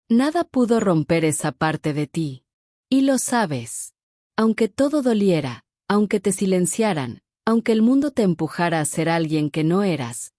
Nada pudo romper esa parte de ti. Y lo sabes. Aunque todo doliera, aunque te silenciaran, aunque el mundo te empujara a ser alguien que no eras,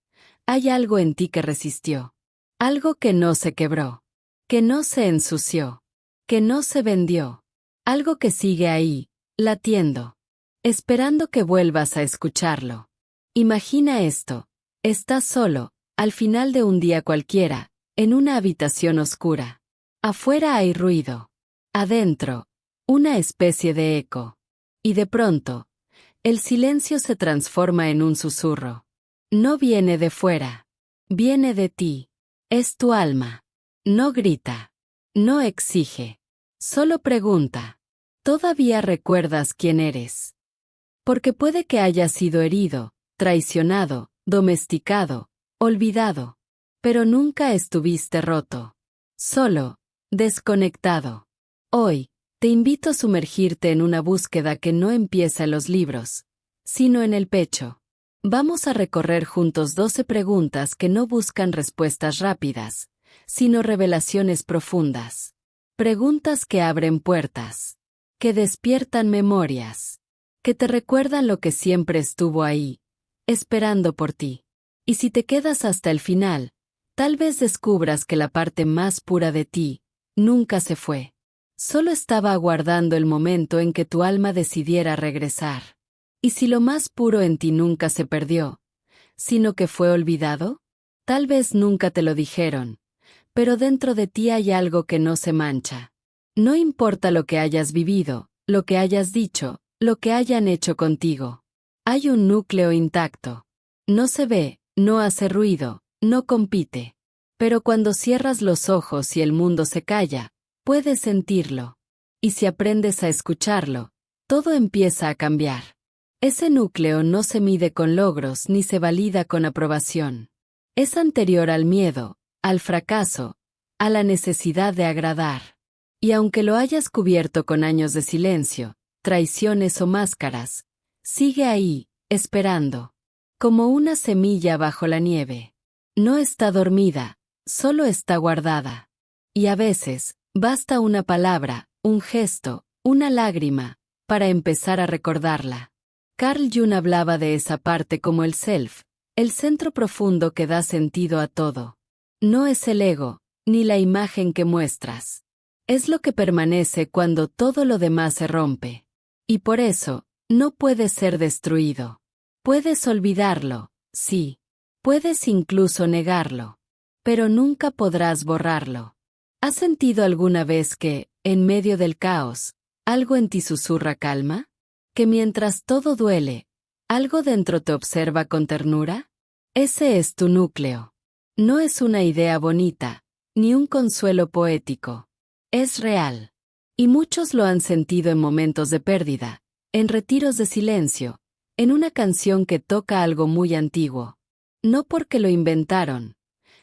hay algo en ti que resistió. Algo que no se quebró. Que no se ensució. Que no se vendió. Algo que sigue ahí, latiendo. Esperando que vuelvas a escucharlo. Imagina esto. Estás solo, al final de un día cualquiera, en una habitación oscura. Afuera hay ruido. Adentro, una especie de eco. Y de pronto, el silencio se transforma en un susurro. No viene de fuera. Viene de ti. Es tu alma. No grita. No exige. Solo pregunta. ¿Todavía recuerdas quién eres? Porque puede que hayas sido herido, traicionado, domesticado, olvidado. Pero nunca estuviste roto. Solo, desconectado. Hoy, te invito a sumergirte en una búsqueda que no empieza en los libros, sino en el pecho. Vamos a recorrer juntos 12 preguntas que no buscan respuestas rápidas, sino revelaciones profundas. Preguntas que abren puertas, que despiertan memorias, que te recuerdan lo que siempre estuvo ahí, esperando por ti. Y si te quedas hasta el final, tal vez descubras que la parte más pura de ti nunca se fue. Solo estaba aguardando el momento en que tu alma decidiera regresar. ¿Y si lo más puro en ti nunca se perdió, sino que fue olvidado? Tal vez nunca te lo dijeron, pero dentro de ti hay algo que no se mancha. No importa lo que hayas vivido, lo que hayas dicho, lo que hayan hecho contigo. Hay un núcleo intacto. No se ve, no hace ruido, no compite. Pero cuando cierras los ojos y el mundo se calla, puedes sentirlo. Y si aprendes a escucharlo, todo empieza a cambiar. Ese núcleo no se mide con logros ni se valida con aprobación. Es anterior al miedo, al fracaso, a la necesidad de agradar. Y aunque lo hayas cubierto con años de silencio, traiciones o máscaras, sigue ahí, esperando. Como una semilla bajo la nieve. No está dormida, solo está guardada. Y a veces, basta una palabra, un gesto, una lágrima, para empezar a recordarla. Carl Jung hablaba de esa parte como el self, el centro profundo que da sentido a todo. No es el ego, ni la imagen que muestras. Es lo que permanece cuando todo lo demás se rompe. Y por eso, no puede ser destruido. Puedes olvidarlo, sí. Puedes incluso negarlo. Pero nunca podrás borrarlo. ¿Has sentido alguna vez que, en medio del caos, algo en ti susurra calma? ¿Que mientras todo duele, algo dentro te observa con ternura? Ese es tu núcleo. No es una idea bonita, ni un consuelo poético. Es real. Y muchos lo han sentido en momentos de pérdida, en retiros de silencio, en una canción que toca algo muy antiguo. No porque lo inventaron,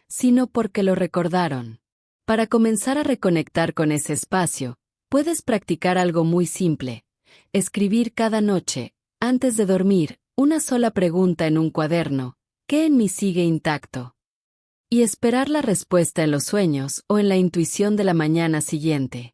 sino porque lo recordaron. Para comenzar a reconectar con ese espacio, puedes practicar algo muy simple. Escribir cada noche, antes de dormir, una sola pregunta en un cuaderno: ¿qué en mí sigue intacto? Y esperar la respuesta en los sueños o en la intuición de la mañana siguiente.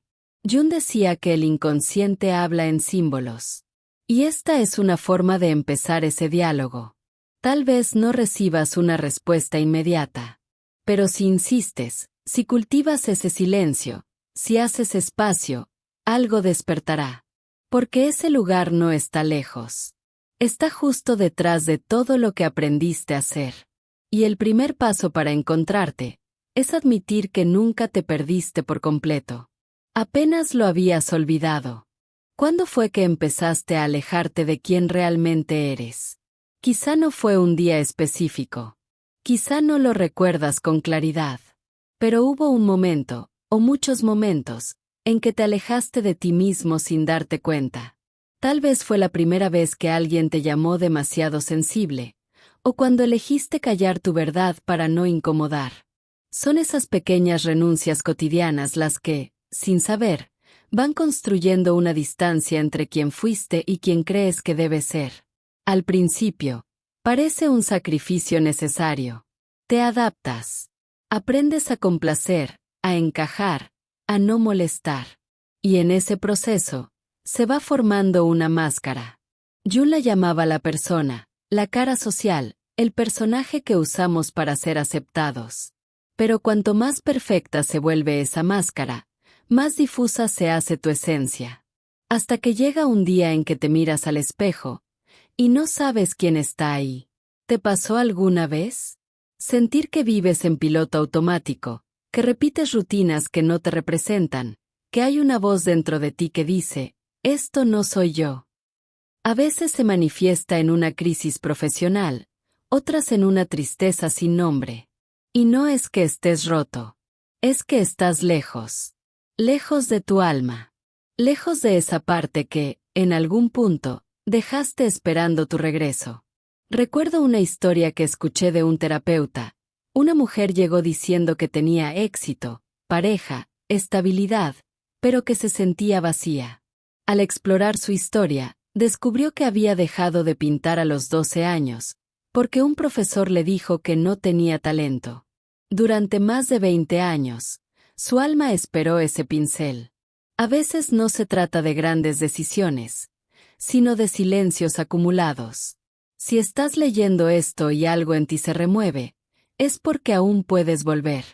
Jung decía que el inconsciente habla en símbolos. Y esta es una forma de empezar ese diálogo. Tal vez no recibas una respuesta inmediata. Pero si insistes, si cultivas ese silencio, si haces espacio, algo despertará. Porque ese lugar no está lejos. Está justo detrás de todo lo que aprendiste a hacer. Y el primer paso para encontrarte es admitir que nunca te perdiste por completo. Apenas lo habías olvidado. ¿Cuándo fue que empezaste a alejarte de quién realmente eres? Quizá no fue un día específico. Quizá no lo recuerdas con claridad. Pero hubo un momento, o muchos momentos, en que te alejaste de ti mismo sin darte cuenta. Tal vez fue la primera vez que alguien te llamó demasiado sensible, o cuando elegiste callar tu verdad para no incomodar. Son esas pequeñas renuncias cotidianas las que, sin saber, van construyendo una distancia entre quien fuiste y quien crees que debes ser. Al principio, parece un sacrificio necesario. Te adaptas. Aprendes a complacer, a encajar, a no molestar. Y en ese proceso, se va formando una máscara. Jung la llamaba la persona, la cara social, el personaje que usamos para ser aceptados. Pero cuanto más perfecta se vuelve esa máscara, más difusa se hace tu esencia. Hasta que llega un día en que te miras al espejo y no sabes quién está ahí. ¿Te pasó alguna vez? Sentir que vives en piloto automático, que repites rutinas que no te representan, que hay una voz dentro de ti que dice, esto no soy yo. A veces se manifiesta en una crisis profesional, otras en una tristeza sin nombre. Y no es que estés roto, es que estás lejos. Lejos de tu alma. Lejos de esa parte que, en algún punto, dejaste esperando tu regreso. Recuerdo una historia que escuché de un terapeuta. Una mujer llegó diciendo que tenía éxito, pareja, estabilidad, pero que se sentía vacía. Al explorar su historia, descubrió que había dejado de pintar a los 12 años, porque un profesor le dijo que no tenía talento. Durante más de 20 años, su alma esperó ese pincel. A veces no se trata de grandes decisiones, sino de silencios acumulados. Si estás leyendo esto y algo en ti se remueve, es porque aún puedes volver.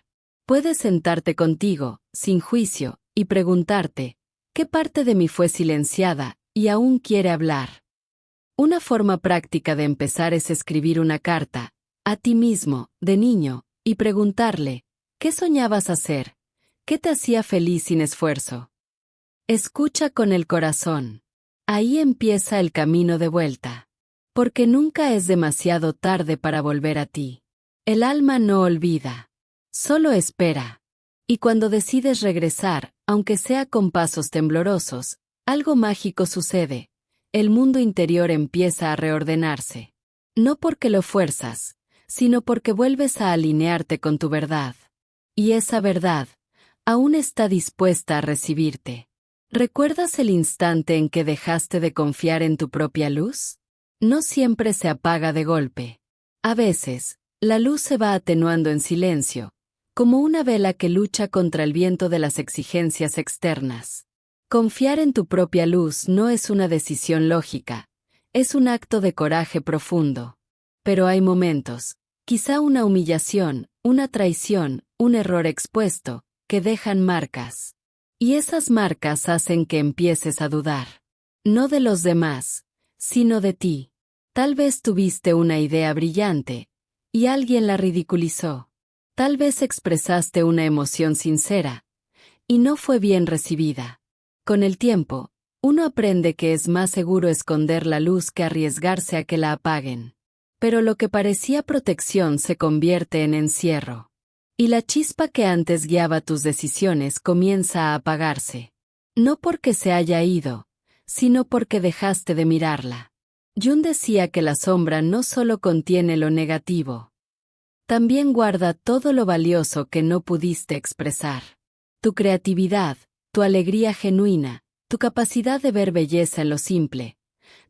Puedes sentarte contigo, sin juicio, y preguntarte, ¿qué parte de mí fue silenciada y aún quiere hablar? Una forma práctica de empezar es escribir una carta, a ti mismo, de niño, y preguntarle, ¿qué soñabas hacer? ¿Qué te hacía feliz sin esfuerzo? Escucha con el corazón. Ahí empieza el camino de vuelta. Porque nunca es demasiado tarde para volver a ti. El alma no olvida. Solo espera. Y cuando decides regresar, aunque sea con pasos temblorosos, algo mágico sucede. El mundo interior empieza a reordenarse. No porque lo fuerzas, sino porque vuelves a alinearte con tu verdad. Y esa verdad, aún está dispuesta a recibirte. ¿Recuerdas el instante en que dejaste de confiar en tu propia luz? No siempre se apaga de golpe. A veces, la luz se va atenuando en silencio, como una vela que lucha contra el viento de las exigencias externas. Confiar en tu propia luz no es una decisión lógica, es un acto de coraje profundo. Pero hay momentos, quizá una humillación, una traición, un error expuesto, que dejan marcas. Y esas marcas hacen que empieces a dudar. No de los demás, sino de ti. Tal vez tuviste una idea brillante, y alguien la ridiculizó. Tal vez expresaste una emoción sincera, y no fue bien recibida. Con el tiempo, uno aprende que es más seguro esconder la luz que arriesgarse a que la apaguen. Pero lo que parecía protección se convierte en encierro. Y la chispa que antes guiaba tus decisiones comienza a apagarse. No porque se haya ido, sino porque dejaste de mirarla. Jung decía que la sombra no solo contiene lo negativo. También guarda todo lo valioso que no pudiste expresar. Tu creatividad, tu alegría genuina, tu capacidad de ver belleza en lo simple.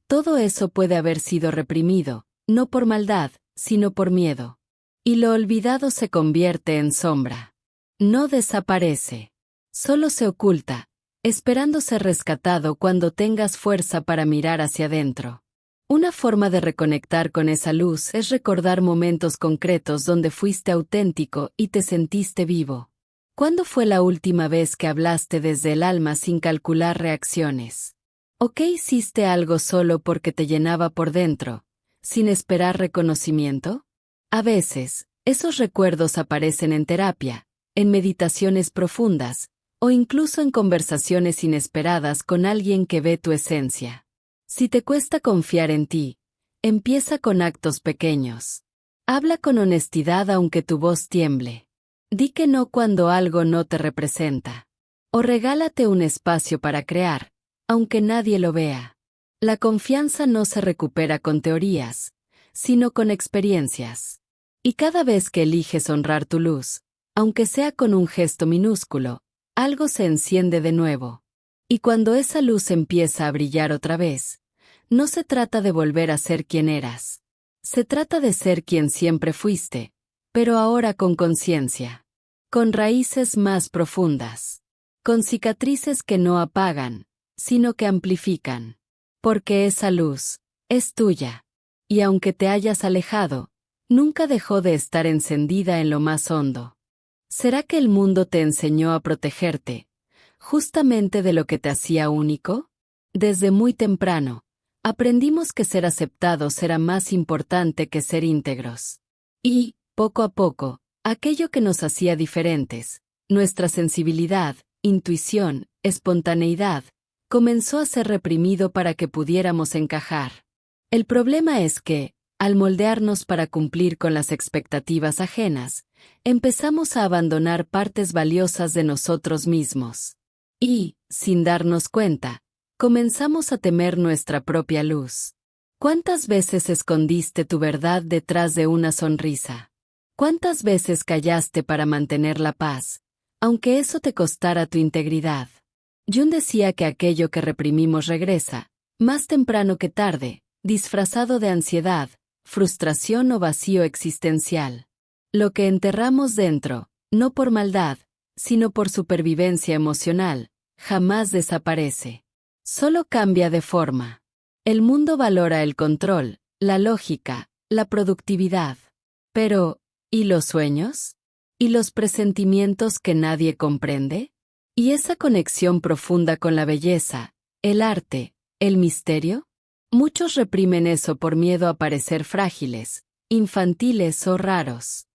Todo eso puede haber sido reprimido, no por maldad, sino por miedo. Y lo olvidado se convierte en sombra. No desaparece. Solo se oculta, esperando ser rescatado cuando tengas fuerza para mirar hacia adentro. Una forma de reconectar con esa luz es recordar momentos concretos donde fuiste auténtico y te sentiste vivo. ¿Cuándo fue la última vez que hablaste desde el alma sin calcular reacciones? ¿O qué hiciste algo solo porque te llenaba por dentro, sin esperar reconocimiento? A veces, esos recuerdos aparecen en terapia, en meditaciones profundas, o incluso en conversaciones inesperadas con alguien que ve tu esencia. Si te cuesta confiar en ti, empieza con actos pequeños. Habla con honestidad aunque tu voz tiemble. Di que no cuando algo no te representa. O regálate un espacio para crear, aunque nadie lo vea. La confianza no se recupera con teorías, sino con experiencias. Y cada vez que eliges honrar tu luz, aunque sea con un gesto minúsculo, algo se enciende de nuevo. Y cuando esa luz empieza a brillar otra vez, no se trata de volver a ser quien eras. Se trata de ser quien siempre fuiste, pero ahora con conciencia. con raíces más profundas, con cicatrices que no apagan, sino que amplifican. Porque esa luz es tuya. Y aunque te hayas alejado, nunca dejó de estar encendida en lo más hondo. ¿Será que el mundo te enseñó a protegerte, justamente de lo que te hacía único? Desde muy temprano, aprendimos que ser aceptados era más importante que ser íntegros. Y, poco a poco, aquello que nos hacía diferentes, nuestra sensibilidad, intuición, espontaneidad, comenzó a ser reprimido para que pudiéramos encajar. El problema es que, al moldearnos para cumplir con las expectativas ajenas, empezamos a abandonar partes valiosas de nosotros mismos. Y, sin darnos cuenta, comenzamos a temer nuestra propia luz. ¿Cuántas veces escondiste tu verdad detrás de una sonrisa? ¿Cuántas veces callaste para mantener la paz, aunque eso te costara tu integridad? Jung decía que aquello que reprimimos regresa, más temprano que tarde, disfrazado de ansiedad, frustración o vacío existencial. Lo que enterramos dentro, no por maldad, sino por supervivencia emocional, jamás desaparece. Solo cambia de forma. El mundo valora el control, la lógica, la productividad. Pero, ¿y los sueños? ¿Y los presentimientos que nadie comprende? ¿Y esa conexión profunda con la belleza, el arte, el misterio? Muchos reprimen eso por miedo a parecer frágiles, infantiles o raros.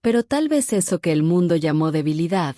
Pero tal vez eso que el mundo llamó debilidad,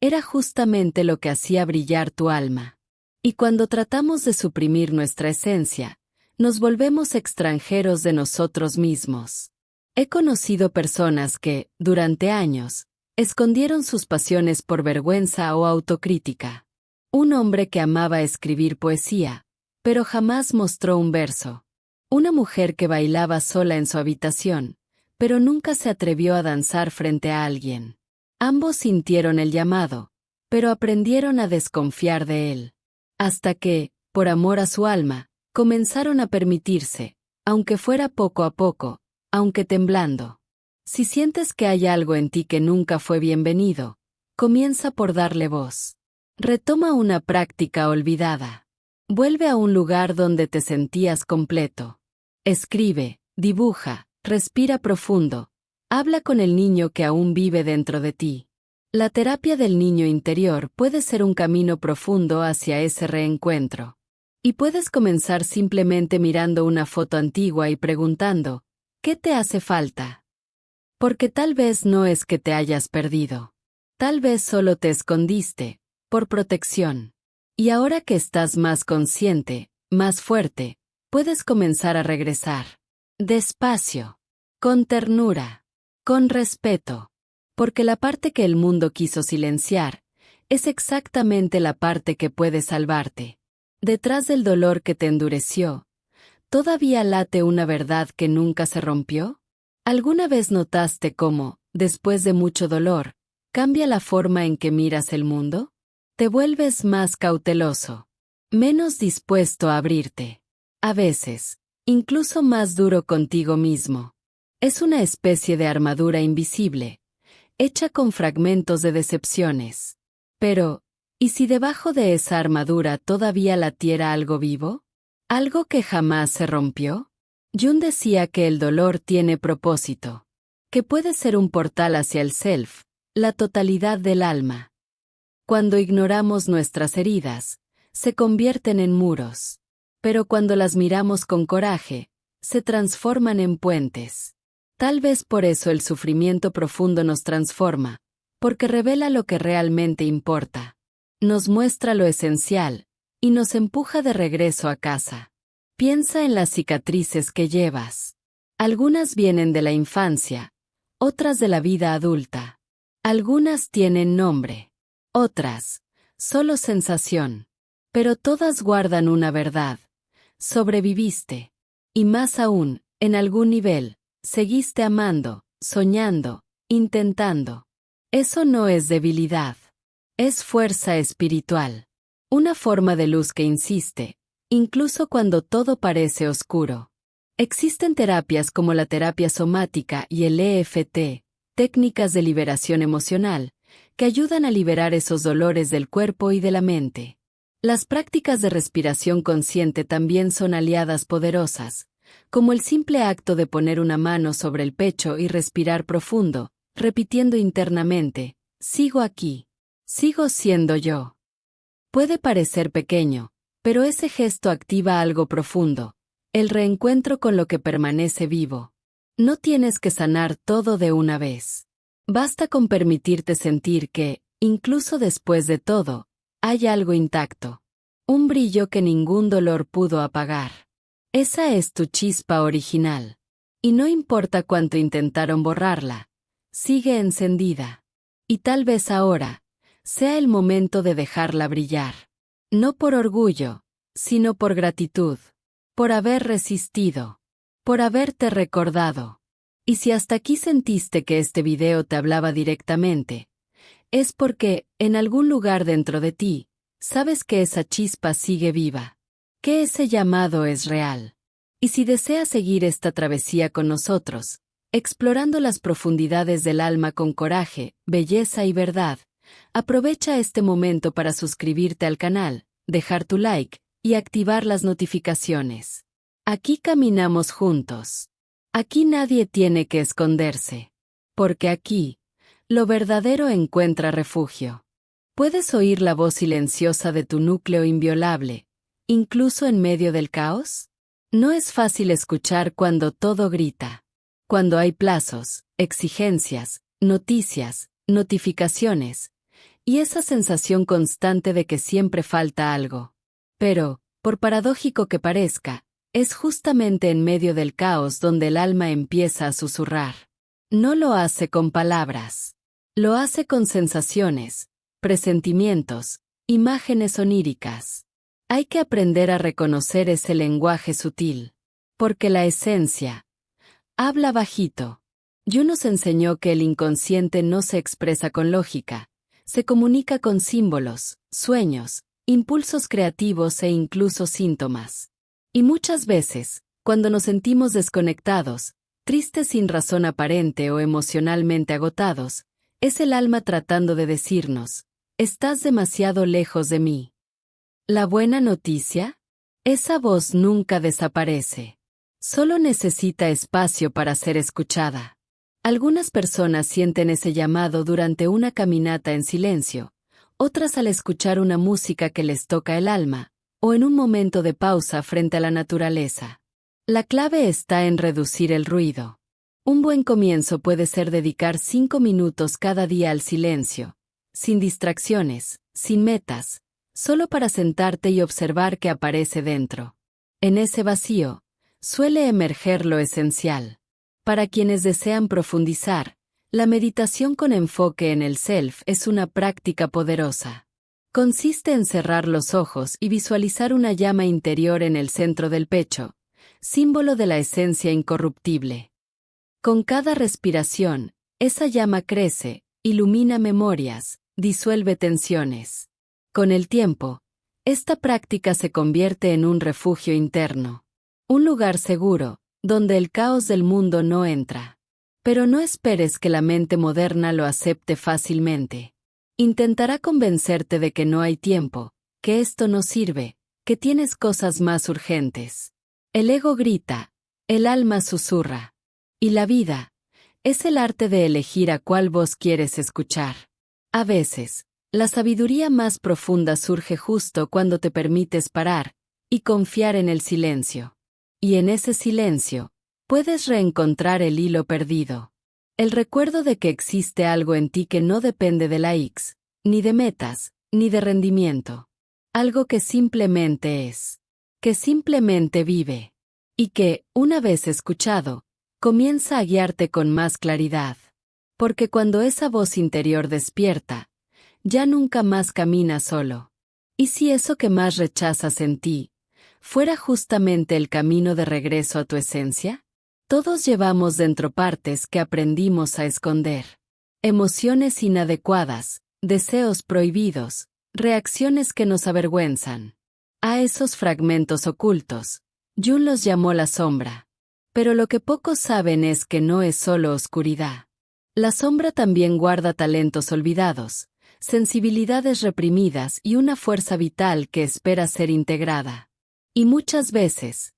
era justamente lo que hacía brillar tu alma. Y cuando tratamos de suprimir nuestra esencia, nos volvemos extranjeros de nosotros mismos. He conocido personas que, durante años, escondieron sus pasiones por vergüenza o autocrítica. Un hombre que amaba escribir poesía, pero jamás mostró un verso. Una mujer que bailaba sola en su habitación, pero nunca se atrevió a danzar frente a alguien. Ambos sintieron el llamado, pero aprendieron a desconfiar de él. Hasta que, por amor a su alma, comenzaron a permitirse, aunque fuera poco a poco, aunque temblando. Si sientes que hay algo en ti que nunca fue bienvenido, comienza por darle voz. Retoma una práctica olvidada. Vuelve a un lugar donde te sentías completo. Escribe, dibuja, respira profundo. Habla con el niño que aún vive dentro de ti. La terapia del niño interior puede ser un camino profundo hacia ese reencuentro. Y puedes comenzar simplemente mirando una foto antigua y preguntando, ¿qué te hace falta? Porque tal vez no es que te hayas perdido. Tal vez solo te escondiste, por protección. Y ahora que estás más consciente, más fuerte, puedes comenzar a regresar. Despacio. Con ternura. Con respeto. Porque la parte que el mundo quiso silenciar, es exactamente la parte que puede salvarte. Detrás del dolor que te endureció, ¿todavía late una verdad que nunca se rompió? ¿Alguna vez notaste cómo, después de mucho dolor, cambia la forma en que miras el mundo? Te vuelves más cauteloso, menos dispuesto a abrirte. A veces, incluso más duro contigo mismo. Es una especie de armadura invisible, hecha con fragmentos de decepciones. Pero, ¿y si debajo de esa armadura todavía latiera algo vivo? ¿Algo que jamás se rompió? Jung decía que el dolor tiene propósito, que puede ser un portal hacia el self, la totalidad del alma. Cuando ignoramos nuestras heridas, se convierten en muros, pero cuando las miramos con coraje, se transforman en puentes. Tal vez por eso el sufrimiento profundo nos transforma, porque revela lo que realmente importa. Nos muestra lo esencial, y nos empuja de regreso a casa. Piensa en las cicatrices que llevas. Algunas vienen de la infancia, otras de la vida adulta. Algunas tienen nombre, otras, solo sensación. Pero todas guardan una verdad. Sobreviviste. Y más aún, en algún nivel, seguiste amando, soñando, intentando. Eso no es debilidad. Es fuerza espiritual. Una forma de luz que insiste, incluso cuando todo parece oscuro. Existen terapias como la terapia somática y el EFT, técnicas de liberación emocional, que ayudan a liberar esos dolores del cuerpo y de la mente. Las prácticas de respiración consciente también son aliadas poderosas, como el simple acto de poner una mano sobre el pecho y respirar profundo, repitiendo internamente, sigo aquí, sigo siendo yo. Puede parecer pequeño, pero ese gesto activa algo profundo, el reencuentro con lo que permanece vivo. No tienes que sanar todo de una vez. Basta con permitirte sentir que, incluso después de todo, hay algo intacto. Un brillo que ningún dolor pudo apagar. Esa es tu chispa original. Y no importa cuánto intentaron borrarla, sigue encendida. Y tal vez ahora sea el momento de dejarla brillar. No por orgullo, sino por gratitud. Por haber resistido. Por haberte recordado. Y si hasta aquí sentiste que este video te hablaba directamente, es porque, en algún lugar dentro de ti, sabes que esa chispa sigue viva. Que ese llamado es real. Y si deseas seguir esta travesía con nosotros, explorando las profundidades del alma con coraje, belleza y verdad, aprovecha este momento para suscribirte al canal, dejar tu like y activar las notificaciones. Aquí caminamos juntos. Aquí nadie tiene que esconderse. Porque aquí, lo verdadero encuentra refugio. ¿Puedes oír la voz silenciosa de tu núcleo inviolable, incluso en medio del caos? No es fácil escuchar cuando todo grita. Cuando hay plazos, exigencias, noticias, notificaciones, y esa sensación constante de que siempre falta algo. Pero, por paradójico que parezca, es justamente en medio del caos donde el alma empieza a susurrar. No lo hace con palabras. Lo hace con sensaciones, presentimientos, imágenes oníricas. Hay que aprender a reconocer ese lenguaje sutil. Porque la esencia habla bajito. Yu nos enseñó que el inconsciente no se expresa con lógica, se comunica con símbolos, sueños, impulsos creativos e incluso síntomas. Y muchas veces, cuando nos sentimos desconectados, tristes sin razón aparente o emocionalmente agotados, es el alma tratando de decirnos, estás demasiado lejos de mí. ¿La buena noticia? Esa voz nunca desaparece. Solo necesita espacio para ser escuchada. Algunas personas sienten ese llamado durante una caminata en silencio, otras al escuchar una música que les toca el alma, o en un momento de pausa frente a la naturaleza. La clave está en reducir el ruido. Un buen comienzo puede ser dedicar 5 minutos cada día al silencio, sin distracciones, sin metas, solo para sentarte y observar qué aparece dentro. En ese vacío, suele emerger lo esencial. Para quienes desean profundizar, la meditación con enfoque en el self es una práctica poderosa. Consiste en cerrar los ojos y visualizar una llama interior en el centro del pecho, símbolo de la esencia incorruptible. Con cada respiración, esa llama crece, ilumina memorias, disuelve tensiones. Con el tiempo, esta práctica se convierte en un refugio interno. Un lugar seguro, donde el caos del mundo no entra. Pero no esperes que la mente moderna lo acepte fácilmente. Intentará convencerte de que no hay tiempo, que esto no sirve, que tienes cosas más urgentes. El ego grita, el alma susurra. Y la vida es el arte de elegir a cuál voz quieres escuchar. A veces, la sabiduría más profunda surge justo cuando te permites parar y confiar en el silencio. Y en ese silencio, puedes reencontrar el hilo perdido. El recuerdo de que existe algo en ti que no depende de likes, ni de metas, ni de rendimiento. Algo que simplemente es. Que simplemente vive. Y que, una vez escuchado, comienza a guiarte con más claridad. Porque cuando esa voz interior despierta, ya nunca más camina solo. ¿Y si eso que más rechazas en ti fuera justamente el camino de regreso a tu esencia? Todos llevamos dentro partes que aprendimos a esconder. Emociones inadecuadas, deseos prohibidos, reacciones que nos avergüenzan. A esos fragmentos ocultos, Jung los llamó la sombra. Pero lo que pocos saben es que no es solo oscuridad. La sombra también guarda talentos olvidados, sensibilidades reprimidas y una fuerza vital que espera ser integrada. Y muchas veces,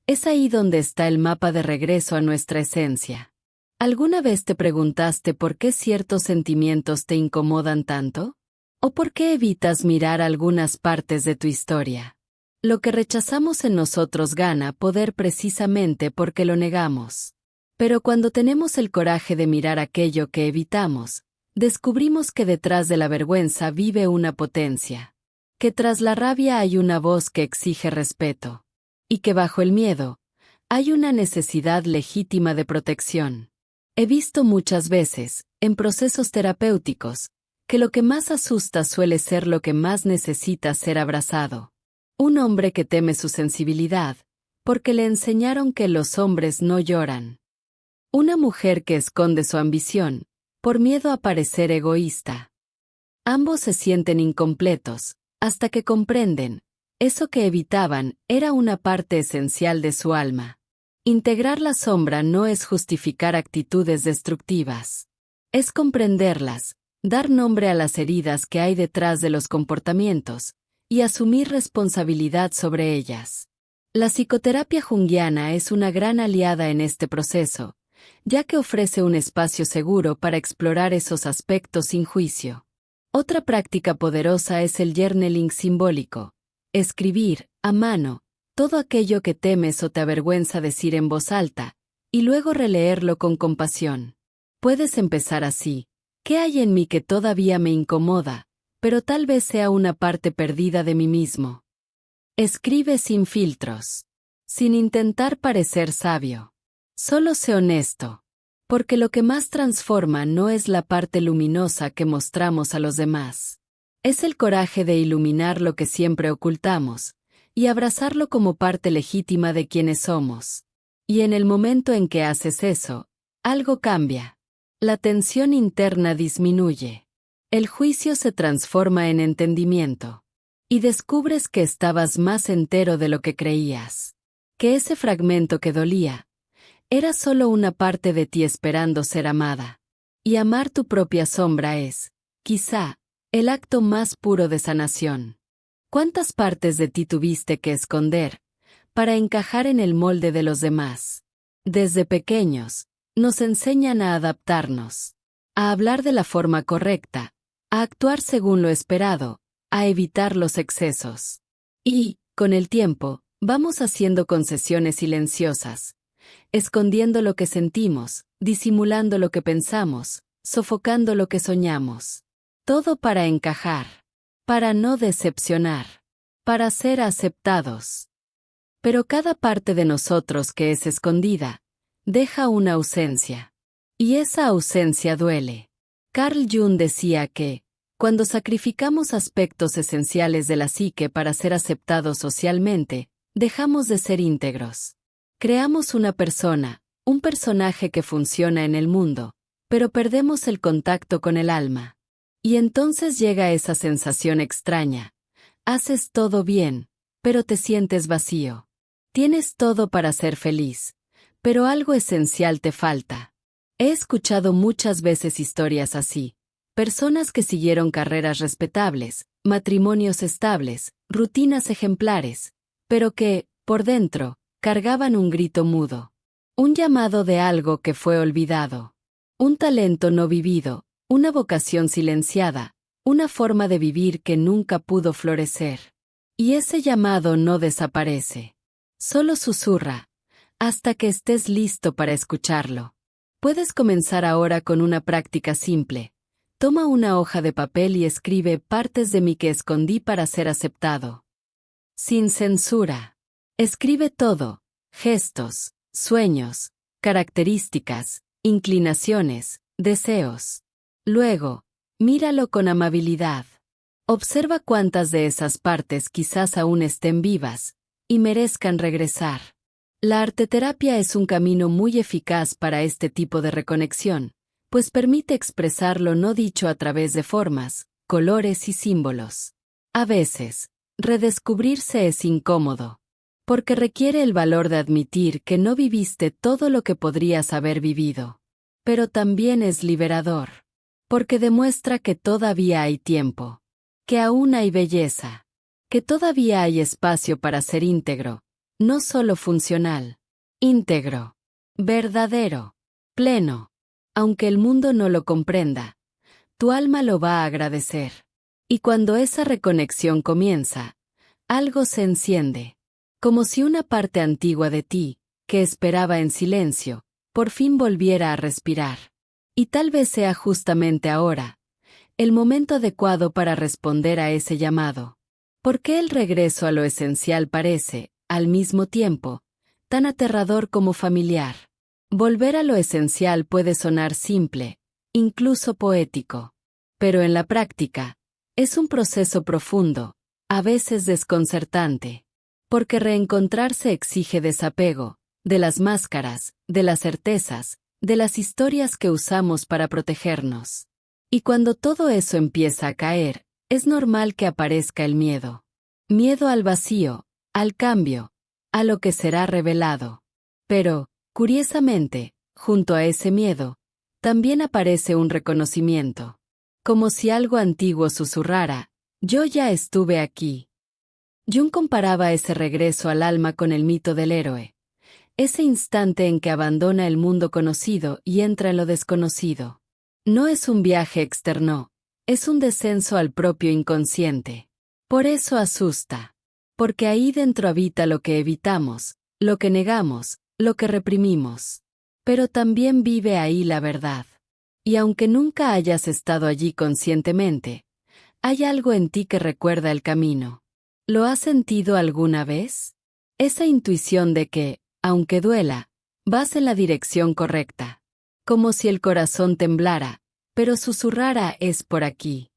es ahí donde está el mapa de regreso a nuestra esencia. ¿Alguna vez te preguntaste por qué ciertos sentimientos te incomodan tanto? ¿O por qué evitas mirar algunas partes de tu historia? Lo que rechazamos en nosotros gana poder precisamente porque lo negamos. Pero cuando tenemos el coraje de mirar aquello que evitamos, descubrimos que detrás de la vergüenza vive una potencia. Que tras la rabia hay una voz que exige respeto. Y que bajo el miedo, hay una necesidad legítima de protección. He visto muchas veces, en procesos terapéuticos, que lo que más asusta suele ser lo que más necesita ser abrazado. Un hombre que teme su sensibilidad, porque le enseñaron que los hombres no lloran. Una mujer que esconde su ambición, por miedo a parecer egoísta. Ambos se sienten incompletos, hasta que comprenden, eso que evitaban era una parte esencial de su alma. Integrar la sombra no es justificar actitudes destructivas. Es comprenderlas, dar nombre a las heridas que hay detrás de los comportamientos, y asumir responsabilidad sobre ellas. La psicoterapia junguiana es una gran aliada en este proceso, ya que ofrece un espacio seguro para explorar esos aspectos sin juicio. Otra práctica poderosa es el journaling simbólico. Escribir, a mano, todo aquello que temes o te avergüenza decir en voz alta, y luego releerlo con compasión. Puedes empezar así. ¿Qué hay en mí que todavía me incomoda, pero tal vez sea una parte perdida de mí mismo? Escribe sin filtros. Sin intentar parecer sabio. Solo sé honesto. Porque lo que más transforma no es la parte luminosa que mostramos a los demás. Es el coraje de iluminar lo que siempre ocultamos, y abrazarlo como parte legítima de quienes somos. Y en el momento en que haces eso, algo cambia. La tensión interna disminuye. El juicio se transforma en entendimiento. Y descubres que estabas más entero de lo que creías. Que ese fragmento que dolía, era solo una parte de ti esperando ser amada. Y amar tu propia sombra es, quizá, el acto más puro de sanación. ¿Cuántas partes de ti tuviste que esconder para encajar en el molde de los demás? Desde pequeños, nos enseñan a adaptarnos, a hablar de la forma correcta, a actuar según lo esperado, a evitar los excesos. Y, con el tiempo, vamos haciendo concesiones silenciosas, escondiendo lo que sentimos, disimulando lo que pensamos, sofocando lo que soñamos. Todo para encajar, para no decepcionar, para ser aceptados. Pero cada parte de nosotros que es escondida, deja una ausencia. Y esa ausencia duele. Carl Jung decía que, cuando sacrificamos aspectos esenciales de la psique para ser aceptados socialmente, dejamos de ser íntegros. Creamos una persona, un personaje que funciona en el mundo, pero perdemos el contacto con el alma. Y entonces llega esa sensación extraña. Haces todo bien, pero te sientes vacío. Tienes todo para ser feliz, pero algo esencial te falta. He escuchado muchas veces historias así. Personas que siguieron carreras respetables, matrimonios estables, rutinas ejemplares, pero que, por dentro, cargaban un grito mudo. Un llamado de algo que fue olvidado. Un talento no vivido, una vocación silenciada, una forma de vivir que nunca pudo florecer. Y ese llamado no desaparece. Solo susurra, hasta que estés listo para escucharlo. Puedes comenzar ahora con una práctica simple. Toma una hoja de papel y escribe partes de mí que escondí para ser aceptado. Sin censura. Escribe todo, gestos, sueños, características, inclinaciones, deseos. Luego, míralo con amabilidad. Observa cuántas de esas partes quizás aún estén vivas y merezcan regresar. La arteterapia es un camino muy eficaz para este tipo de reconexión, pues permite expresar lo no dicho a través de formas, colores y símbolos. A veces, redescubrirse es incómodo, porque requiere el valor de admitir que no viviste todo lo que podrías haber vivido. pero también es liberador. Porque demuestra que todavía hay tiempo, que aún hay belleza, que todavía hay espacio para ser íntegro, no solo funcional, íntegro, verdadero, pleno. Aunque el mundo no lo comprenda, tu alma lo va a agradecer. Y cuando esa reconexión comienza, algo se enciende, como si una parte antigua de ti, que esperaba en silencio, por fin volviera a respirar. Y tal vez sea justamente ahora, el momento adecuado para responder a ese llamado. Porque el regreso a lo esencial parece, al mismo tiempo, tan aterrador como familiar. Volver a lo esencial puede sonar simple, incluso poético. Pero en la práctica, es un proceso profundo, a veces desconcertante. Porque reencontrarse exige desapego, de las máscaras, de las certezas, de las historias que usamos para protegernos. Y cuando todo eso empieza a caer, es normal que aparezca el miedo. Miedo al vacío, al cambio, a lo que será revelado. Pero, curiosamente, junto a ese miedo, también aparece un reconocimiento. Como si algo antiguo susurrara, yo ya estuve aquí. Jung comparaba ese regreso al alma con el mito del héroe. Ese instante en que abandona el mundo conocido y entra en lo desconocido. No es un viaje externo, es un descenso al propio inconsciente. Por eso asusta. Porque ahí dentro habita lo que evitamos, lo que negamos, lo que reprimimos. Pero también vive ahí la verdad. Y aunque nunca hayas estado allí conscientemente, hay algo en ti que recuerda el camino. ¿Lo has sentido alguna vez? Esa intuición de que, aunque duela, vas en la dirección correcta. Como si el corazón temblara, pero susurrara es por aquí.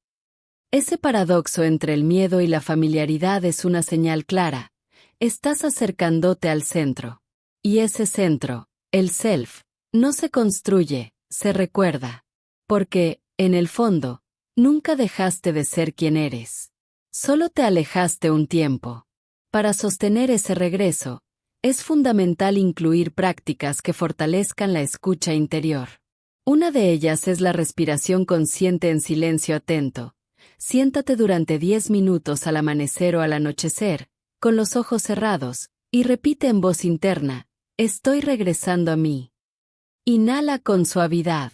Ese paradoxo entre el miedo y la familiaridad es una señal clara. Estás acercándote al centro. Y ese centro, el self, no se construye, se recuerda. Porque, en el fondo, nunca dejaste de ser quien eres. Solo te alejaste un tiempo. Para sostener ese regreso, es fundamental incluir prácticas que fortalezcan la escucha interior. Una de ellas es la respiración consciente en silencio atento. Siéntate durante 10 minutos al amanecer o al anochecer, con los ojos cerrados, y repite en voz interna, estoy regresando a mí. Inhala con suavidad.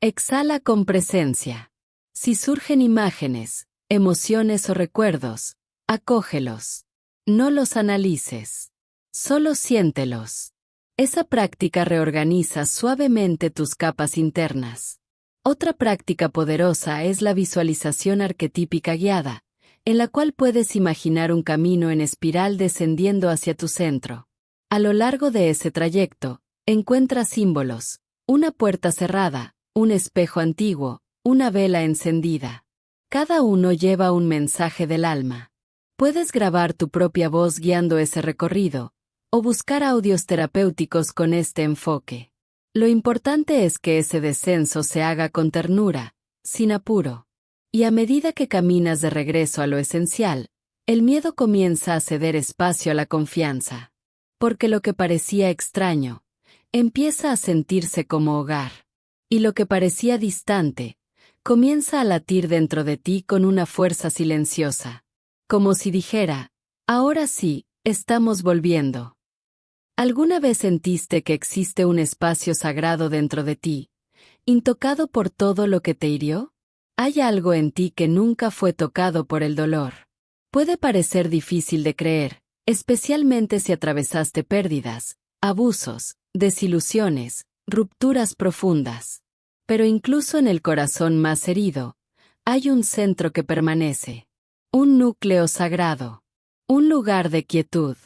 Exhala con presencia. Si surgen imágenes, emociones o recuerdos, acógelos. No los analices. Solo siéntelos. Esa práctica reorganiza suavemente tus capas internas. Otra práctica poderosa es la visualización arquetípica guiada, en la cual puedes imaginar un camino en espiral descendiendo hacia tu centro. A lo largo de ese trayecto, encuentras símbolos, una puerta cerrada, un espejo antiguo, una vela encendida. Cada uno lleva un mensaje del alma. Puedes grabar tu propia voz guiando ese recorrido, o buscar audios terapéuticos con este enfoque. Lo importante es que ese descenso se haga con ternura, sin apuro. Y a medida que caminas de regreso a lo esencial, el miedo comienza a ceder espacio a la confianza. Porque lo que parecía extraño, empieza a sentirse como hogar. Y lo que parecía distante, comienza a latir dentro de ti con una fuerza silenciosa. Como si dijera, ahora sí, estamos volviendo. ¿Alguna vez sentiste que existe un espacio sagrado dentro de ti, intocado por todo lo que te hirió? Hay algo en ti que nunca fue tocado por el dolor. Puede parecer difícil de creer, especialmente si atravesaste pérdidas, abusos, desilusiones, rupturas profundas. Pero incluso en el corazón más herido, hay un centro que permanece. Un núcleo sagrado. Un lugar de quietud.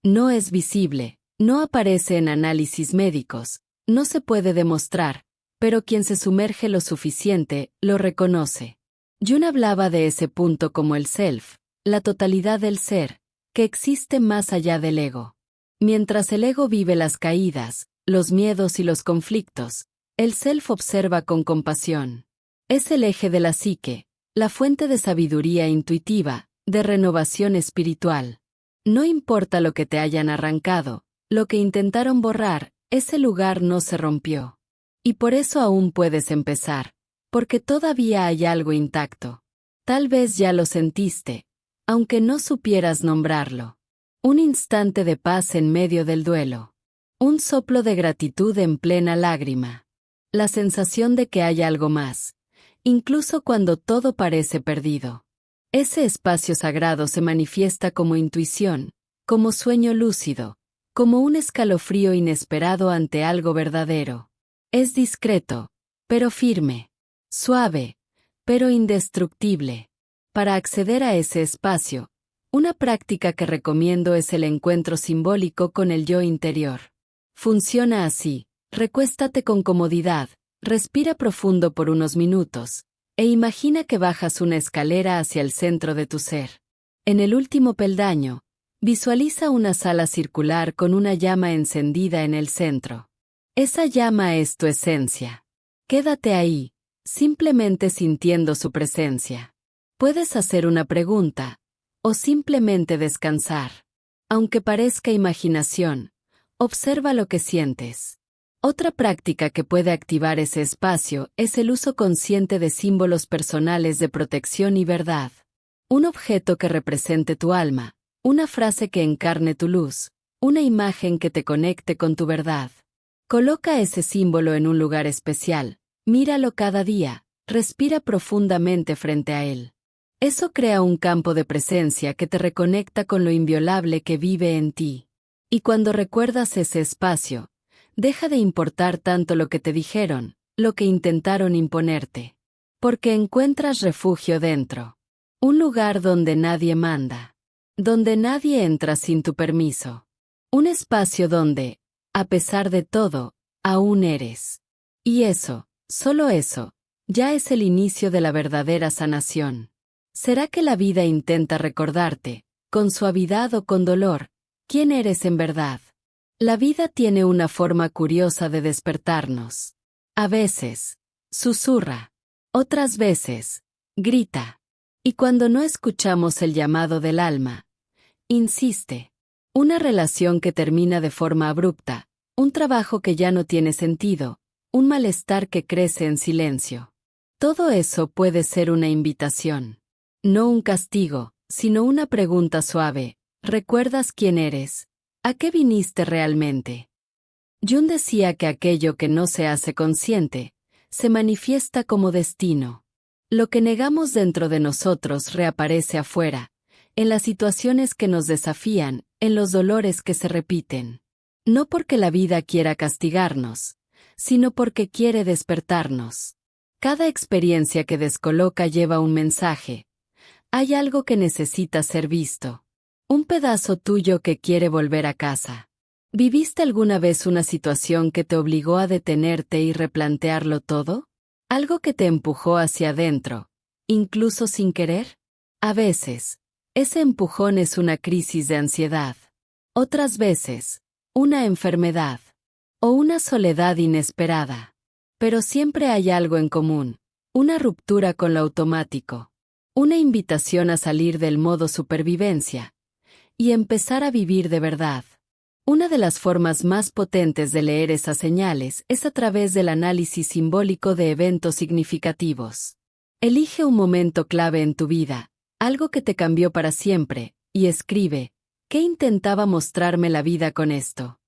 No es visible. No aparece en análisis médicos, no se puede demostrar, pero quien se sumerge lo suficiente, lo reconoce. Jung hablaba de ese punto como el self, la totalidad del ser, que existe más allá del ego. Mientras el ego vive las caídas, los miedos y los conflictos, el self observa con compasión. Es el eje de la psique, la fuente de sabiduría intuitiva, de renovación espiritual. No importa lo que te hayan arrancado, lo que intentaron borrar, ese lugar no se rompió. Y por eso aún puedes empezar, porque todavía hay algo intacto. Tal vez ya lo sentiste, aunque no supieras nombrarlo. Un instante de paz en medio del duelo. Un soplo de gratitud en plena lágrima. La sensación de que hay algo más, incluso cuando todo parece perdido. Ese espacio sagrado se manifiesta como intuición, como sueño lúcido, como un escalofrío inesperado ante algo verdadero. Es discreto, pero firme. Suave, pero indestructible. Para acceder a ese espacio, una práctica que recomiendo es el encuentro simbólico con el yo interior. Funciona así: recuéstate con comodidad, respira profundo por unos minutos, e imagina que bajas una escalera hacia el centro de tu ser. En el último peldaño, visualiza una sala circular con una llama encendida en el centro. Esa llama es tu esencia. Quédate ahí, simplemente sintiendo su presencia. Puedes hacer una pregunta, o simplemente descansar. Aunque parezca imaginación, observa lo que sientes. Otra práctica que puede activar ese espacio es el uso consciente de símbolos personales de protección y verdad. Un objeto que represente tu alma, una frase que encarne tu luz, una imagen que te conecte con tu verdad. Coloca ese símbolo en un lugar especial, míralo cada día, respira profundamente frente a él. Eso crea un campo de presencia que te reconecta con lo inviolable que vive en ti. Y cuando recuerdas ese espacio, deja de importar tanto lo que te dijeron, lo que intentaron imponerte. Porque encuentras refugio dentro. Un lugar donde nadie manda. Donde nadie entra sin tu permiso. Un espacio donde, a pesar de todo, aún eres. Y eso, solo eso, ya es el inicio de la verdadera sanación. ¿Será que la vida intenta recordarte, con suavidad o con dolor, quién eres en verdad? La vida tiene una forma curiosa de despertarnos. A veces, susurra. Otras veces, grita. Y cuando no escuchamos el llamado del alma, insiste. Una relación que termina de forma abrupta, un trabajo que ya no tiene sentido, un malestar que crece en silencio. Todo eso puede ser una invitación. No un castigo, sino una pregunta suave. ¿Recuerdas quién eres? ¿A qué viniste realmente? Jung decía que aquello que no se hace consciente, se manifiesta como destino. Lo que negamos dentro de nosotros reaparece afuera, en las situaciones que nos desafían, en los dolores que se repiten. No porque la vida quiera castigarnos, sino porque quiere despertarnos. Cada experiencia que descoloca lleva un mensaje. Hay algo que necesita ser visto. Un pedazo tuyo que quiere volver a casa. ¿Viviste alguna vez una situación que te obligó a detenerte y replantearlo todo? ¿Algo que te empujó hacia adentro, incluso sin querer? A veces, ese empujón es una crisis de ansiedad. Otras veces, una enfermedad. O una soledad inesperada. Pero siempre hay algo en común, una ruptura con lo automático. Una invitación a salir del modo supervivencia y empezar a vivir de verdad. Una de las formas más potentes de leer esas señales es a través del análisis simbólico de eventos significativos. Elige un momento clave en tu vida, algo que te cambió para siempre, y escribe, ¿qué intentaba mostrarme la vida con esto?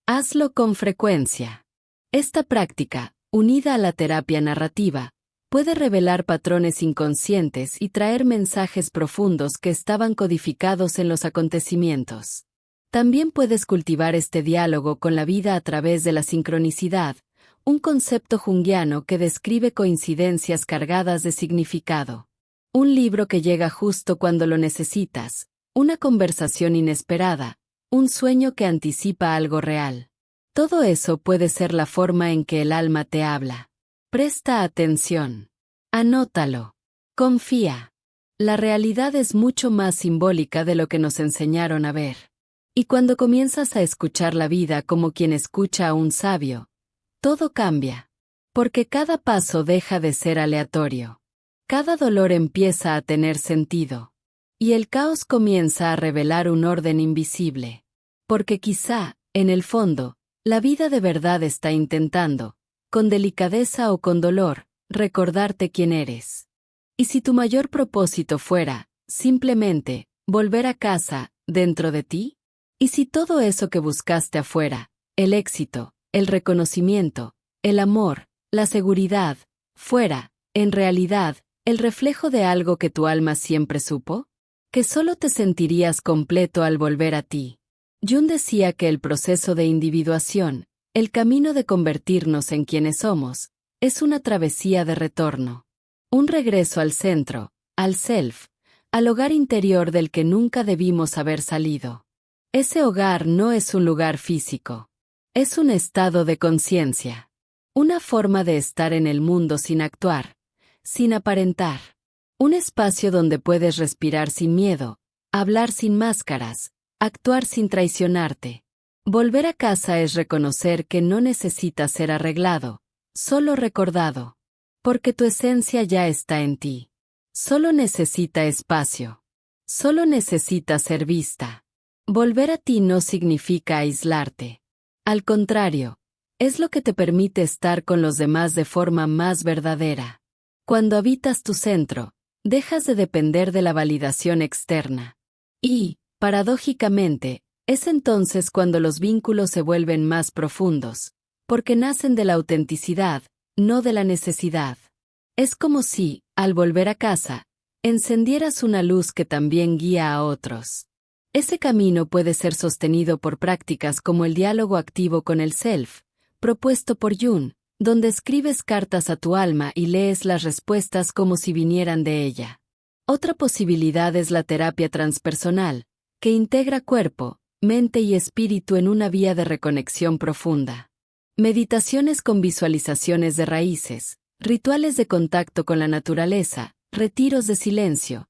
Hazlo con frecuencia. Esta práctica, unida a la terapia narrativa, puede revelar patrones inconscientes y traer mensajes profundos que estaban codificados en los acontecimientos. También puedes cultivar este diálogo con la vida a través de la sincronicidad, un concepto junguiano que describe coincidencias cargadas de significado. Un libro que llega justo cuando lo necesitas, una conversación inesperada, un sueño que anticipa algo real. Todo eso puede ser la forma en que el alma te habla. Presta atención. Anótalo. Confía. La realidad es mucho más simbólica de lo que nos enseñaron a ver. Y cuando comienzas a escuchar la vida como quien escucha a un sabio, todo cambia. Porque cada paso deja de ser aleatorio. Cada dolor empieza a tener sentido. Y el caos comienza a revelar un orden invisible. Porque quizá, en el fondo, la vida de verdad está intentando, con delicadeza o con dolor, recordarte quién eres. Y si tu mayor propósito fuera, simplemente, volver a casa, dentro de ti? ¿Y si todo eso que buscaste afuera, el éxito, el reconocimiento, el amor, la seguridad, fuera, en realidad, el reflejo de algo que tu alma siempre supo? Que solo te sentirías completo al volver a ti. Jung decía que el proceso de individuación, el camino de convertirnos en quienes somos, es una travesía de retorno. Un regreso al centro, al self, al hogar interior del que nunca debimos haber salido. Ese hogar no es un lugar físico. Es un estado de conciencia. Una forma de estar en el mundo sin actuar, sin aparentar. Un espacio donde puedes respirar sin miedo, hablar sin máscaras, actuar sin traicionarte. Volver a casa es reconocer que no necesitas ser arreglado, solo recordado. Porque tu esencia ya está en ti. Solo necesita espacio. Solo necesita ser vista. Volver a ti no significa aislarte. Al contrario, es lo que te permite estar con los demás de forma más verdadera. Cuando habitas tu centro, dejas de depender de la validación externa. Y, paradójicamente, es entonces cuando los vínculos se vuelven más profundos, porque nacen de la autenticidad, no de la necesidad. Es como si, al volver a casa, encendieras una luz que también guía a otros. Ese camino puede ser sostenido por prácticas como el diálogo activo con el self, propuesto por Jung, donde escribes cartas a tu alma y lees las respuestas como si vinieran de ella. Otra posibilidad es la terapia transpersonal, que integra cuerpo, mente y espíritu en una vía de reconexión profunda. Meditaciones con visualizaciones de raíces, rituales de contacto con la naturaleza, retiros de silencio.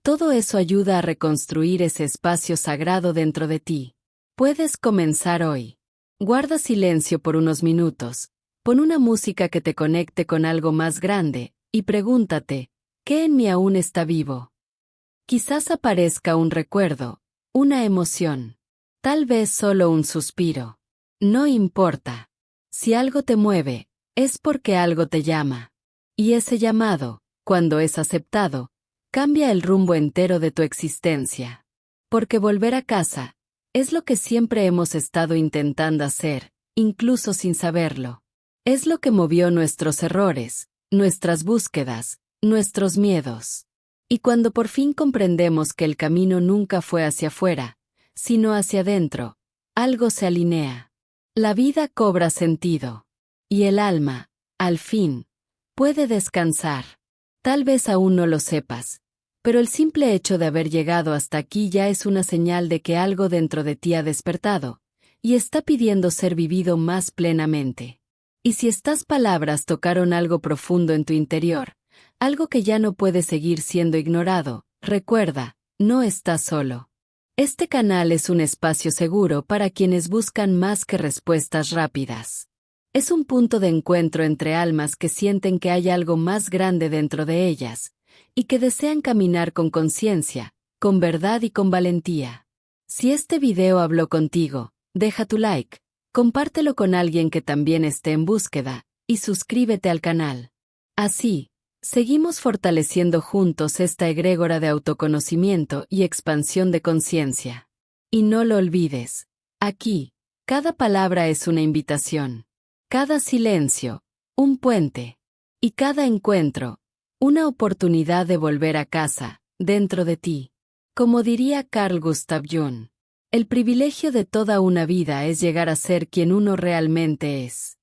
Todo eso ayuda a reconstruir ese espacio sagrado dentro de ti. Puedes comenzar hoy. Guarda silencio por unos minutos, pon una música que te conecte con algo más grande, y pregúntate, ¿qué en mí aún está vivo? Quizás aparezca un recuerdo, una emoción. Tal vez solo un suspiro. No importa. Si algo te mueve, es porque algo te llama. Y ese llamado, cuando es aceptado, cambia el rumbo entero de tu existencia. Porque volver a casa es lo que siempre hemos estado intentando hacer, incluso sin saberlo. Es lo que movió nuestros errores, nuestras búsquedas, nuestros miedos. Y cuando por fin comprendemos que el camino nunca fue hacia afuera, sino hacia adentro, algo se alinea. La vida cobra sentido. Y el alma, al fin, puede descansar. Tal vez aún no lo sepas, pero el simple hecho de haber llegado hasta aquí ya es una señal de que algo dentro de ti ha despertado, y está pidiendo ser vivido más plenamente. Y si estas palabras tocaron algo profundo en tu interior, algo que ya no puede seguir siendo ignorado, recuerda, no estás solo. Este canal es un espacio seguro para quienes buscan más que respuestas rápidas. Es un punto de encuentro entre almas que sienten que hay algo más grande dentro de ellas, y que desean caminar con conciencia, con verdad y con valentía. Si este video habló contigo, deja tu like, compártelo con alguien que también esté en búsqueda, y suscríbete al canal. Así, seguimos fortaleciendo juntos esta egrégora de autoconocimiento y expansión de conciencia. Y no lo olvides, aquí, cada palabra es una invitación. Cada silencio, un puente. Y cada encuentro, una oportunidad de volver a casa, dentro de ti. Como diría Carl Gustav Jung, el privilegio de toda una vida es llegar a ser quien uno realmente es.